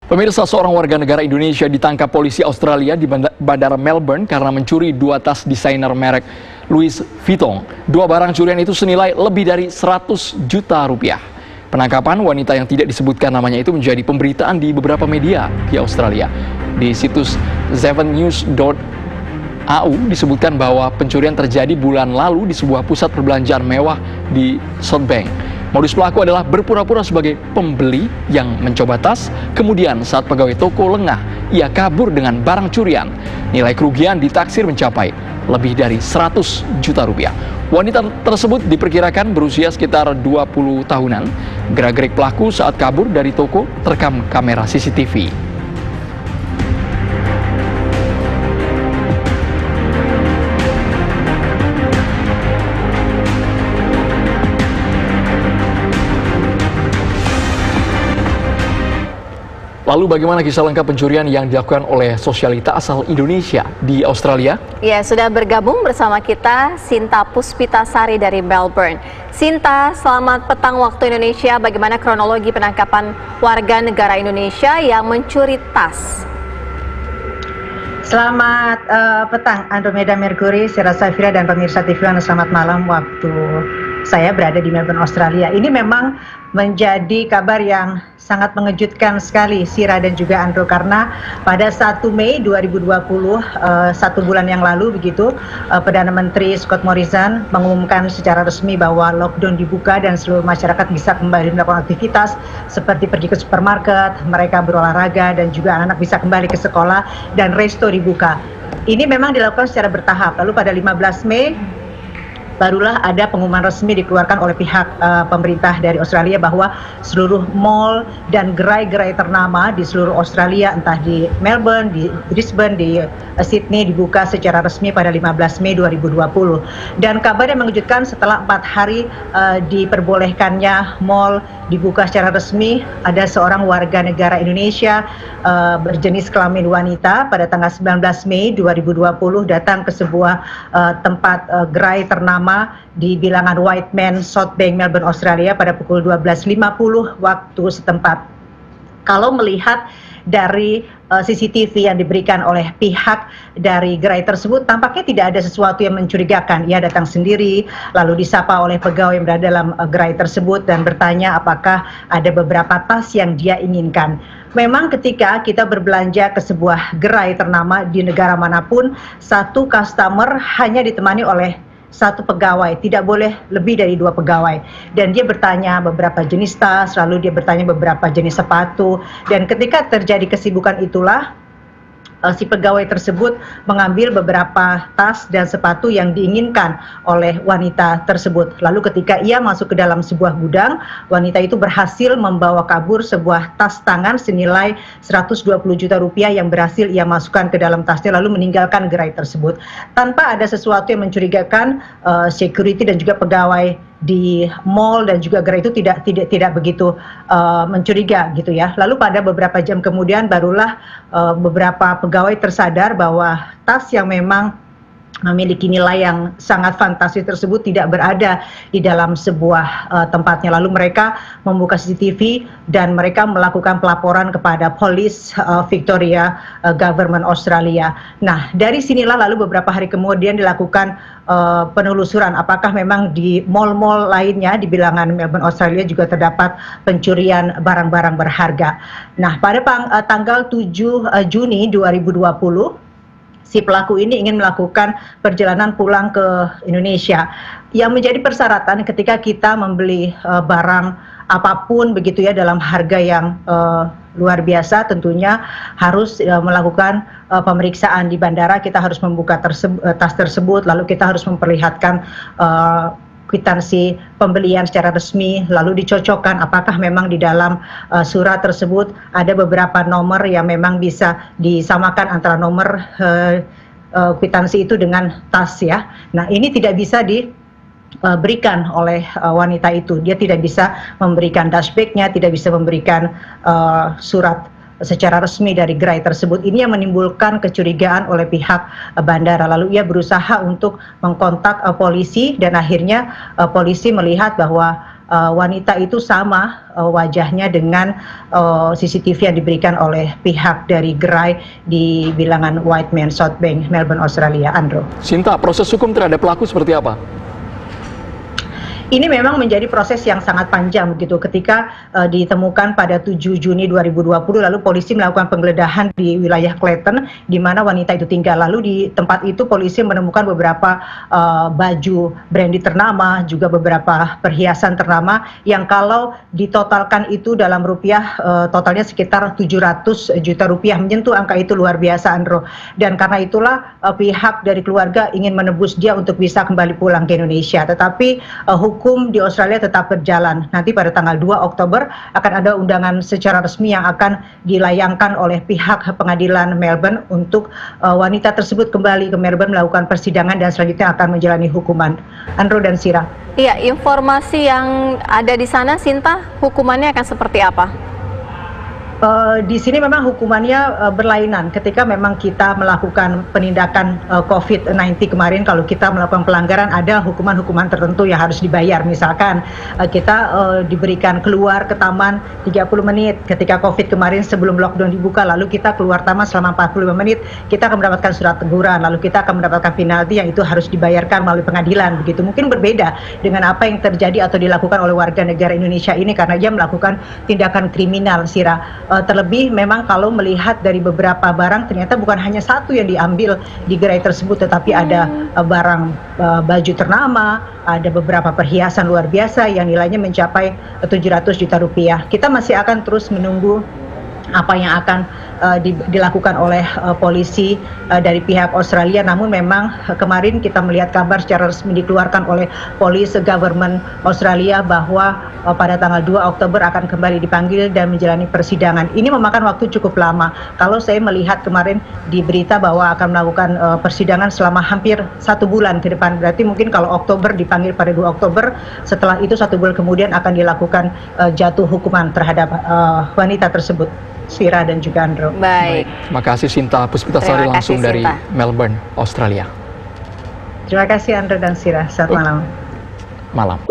Pemirsa, seorang warga negara Indonesia ditangkap polisi Australia di Bandara Melbourne karena mencuri 2 tas desainer merek Louis Vuitton. 2 barang curian itu senilai lebih dari 100 juta rupiah. Penangkapan wanita yang tidak disebutkan namanya itu menjadi pemberitaan di beberapa media di Australia. Di situs 7news.au disebutkan bahwa pencurian terjadi bulan lalu di sebuah pusat perbelanjaan mewah di South Bank. Modus pelaku adalah berpura-pura sebagai pembeli yang mencoba tas, kemudian saat pegawai toko lengah, ia kabur dengan barang curian. Nilai kerugian ditaksir mencapai lebih dari 100 juta rupiah. Wanita tersebut diperkirakan berusia sekitar 20 tahunan. Gerak-gerik pelaku saat kabur dari toko terekam kamera CCTV. Lalu bagaimana kisah lengkap pencurian yang dilakukan oleh sosialita asal Indonesia di Australia? Ya, sudah bergabung bersama kita Sinta Puspitasari dari Melbourne. Sinta, selamat petang waktu Indonesia. Bagaimana kronologi penangkapan warga negara Indonesia yang mencuri tas? Selamat petang Andromeda Mercury, Sira Safira dan pemirsa TV One. Selamat malam waktu saya berada di Melbourne, Australia. Ini memang menjadi kabar yang sangat mengejutkan sekali, Sira dan juga Andro, karena pada 1 Mei 2020, 1 bulan yang lalu begitu, Perdana Menteri Scott Morrison mengumumkan secara resmi bahwa lockdown dibuka dan seluruh masyarakat bisa kembali melakukan aktivitas seperti pergi ke supermarket, mereka berolahraga, dan juga anak-anak bisa kembali ke sekolah dan resto dibuka. Ini memang dilakukan secara bertahap. Lalu pada 15 Mei barulah ada pengumuman resmi dikeluarkan oleh pihak pemerintah dari Australia bahwa seluruh mall dan gerai-gerai ternama di seluruh Australia, entah di Melbourne, di Brisbane, di Sydney, dibuka secara resmi pada 15 Mei 2020. Dan kabar yang mengejutkan, setelah 4 hari diperbolehkannya mall dibuka secara resmi, ada seorang warga negara Indonesia berjenis kelamin wanita pada tanggal 19 Mei 2020 datang ke sebuah tempat gerai ternama di bilangan Whiteman, South Bank, Melbourne, Australia pada pukul 12.50 waktu setempat. Kalau melihat dari CCTV yang diberikan oleh pihak dari gerai tersebut, tampaknya tidak ada sesuatu yang mencurigakan. Ia datang sendiri, lalu disapa oleh pegawai yang berada dalam gerai tersebut dan bertanya apakah ada beberapa tas yang dia inginkan. Memang ketika kita berbelanja ke sebuah gerai ternama di negara manapun, satu customer hanya ditemani oleh satu pegawai, tidak boleh lebih dari 2 pegawai. Dan dia bertanya beberapa jenis tas, lalu dia bertanya beberapa jenis sepatu. Dan ketika terjadi kesibukan itulah, si pegawai tersebut mengambil beberapa tas dan sepatu yang diinginkan oleh wanita tersebut. Lalu ketika ia masuk ke dalam sebuah gudang, wanita itu berhasil membawa kabur sebuah tas tangan senilai 120 juta rupiah yang berhasil ia masukkan ke dalam tasnya, lalu meninggalkan gerai tersebut. Tanpa ada sesuatu yang mencurigakan, security dan juga pegawai di mall dan juga gerai itu tidak begitu mencuriga gitu ya. Lalu pada beberapa jam kemudian barulah beberapa pegawai tersadar bahwa tas yang memang memiliki nilai yang sangat fantastis tersebut tidak berada di dalam sebuah tempatnya. Lalu mereka membuka CCTV dan mereka melakukan pelaporan kepada Police Victoria Government Australia. Nah, dari sinilah lalu beberapa hari kemudian dilakukan penelusuran apakah memang di mall-mall lainnya di bilangan Melbourne, Australia juga terdapat pencurian barang-barang berharga. Nah, pada tanggal 7 Juni 2020, si pelaku ini ingin melakukan perjalanan pulang ke Indonesia. Yang menjadi persyaratan ketika kita membeli barang apapun begitu ya dalam harga yang luar biasa, tentunya harus melakukan pemeriksaan di bandara. Kita harus membuka tas tersebut, lalu kita harus memperlihatkan kwitansi pembelian secara resmi, lalu dicocokkan apakah memang di dalam surat tersebut ada beberapa nomor yang memang bisa disamakan antara nomor kwitansi itu dengan tas ya. Nah, ini tidak bisa diberikan oleh wanita itu. Dia tidak bisa memberikan dashback-nya, tidak bisa memberikan surat secara resmi dari gerai tersebut. Ini yang menimbulkan kecurigaan oleh pihak bandara. Lalu ia berusaha untuk mengkontak polisi dan akhirnya polisi melihat bahwa wanita itu sama wajahnya dengan CCTV yang diberikan oleh pihak dari gerai di bilangan Whiteman South Bank, Melbourne, Australia. Andrew. Sinta, proses hukum terhadap pelaku seperti apa? Ini memang menjadi proses yang sangat panjang begitu ketika ditemukan pada 7 Juni 2020 lalu polisi melakukan penggeledahan di wilayah Clayton di mana wanita itu tinggal. Lalu di tempat itu polisi menemukan beberapa baju branded ternama, juga beberapa perhiasan ternama yang kalau ditotalkan itu dalam rupiah totalnya sekitar 700 juta rupiah, menyentuh angka itu luar biasa, Andro. Dan karena itulah pihak dari keluarga ingin menebus dia untuk bisa kembali pulang ke Indonesia. Tetapi hukum di Australia tetap berjalan. Nanti pada tanggal 2 Oktober akan ada undangan secara resmi yang akan dilayangkan oleh pihak pengadilan Melbourne untuk wanita tersebut kembali ke Melbourne melakukan persidangan dan selanjutnya akan menjalani hukuman. Andrew dan Sira. Iya, informasi yang ada di sana, Sinta, hukumannya akan seperti apa? Di sini memang hukumannya berlainan ketika memang kita melakukan penindakan COVID-19 kemarin. Kalau kita melakukan pelanggaran ada hukuman-hukuman tertentu yang harus dibayar. Misalkan kita diberikan keluar ke taman 30 menit ketika COVID kemarin sebelum lockdown dibuka, lalu kita keluar taman selama 45 menit, kita akan mendapatkan surat teguran, lalu kita akan mendapatkan penalti yang itu harus dibayarkan melalui pengadilan. Begitu mungkin berbeda dengan apa yang terjadi atau dilakukan oleh warga negara Indonesia ini karena dia melakukan tindakan kriminal, Sira. Terlebih memang kalau melihat dari beberapa barang ternyata bukan hanya satu yang diambil di gerai tersebut, tetapi ada barang baju ternama, ada beberapa perhiasan luar biasa yang nilainya mencapai 700 juta rupiah. Kita masih akan terus menunggu apa yang akan dilakukan oleh polisi dari pihak Australia. Namun memang kemarin kita melihat kabar secara resmi dikeluarkan oleh Police Government Australia bahwa pada tanggal 2 Oktober akan kembali dipanggil dan menjalani persidangan. Ini memakan waktu cukup lama. Kalau saya melihat kemarin di berita bahwa akan melakukan persidangan selama hampir 1 bulan ke depan. Berarti mungkin kalau Oktober dipanggil pada 2 Oktober, setelah itu 1 bulan kemudian akan dilakukan jatuh hukuman terhadap wanita tersebut. Sira dan juga Andrew. Baik. Terima kasih Sinta Puspitasari langsung dari Melbourne, Australia. Terima kasih Andrew dan Sira. Selamat malam. Malam.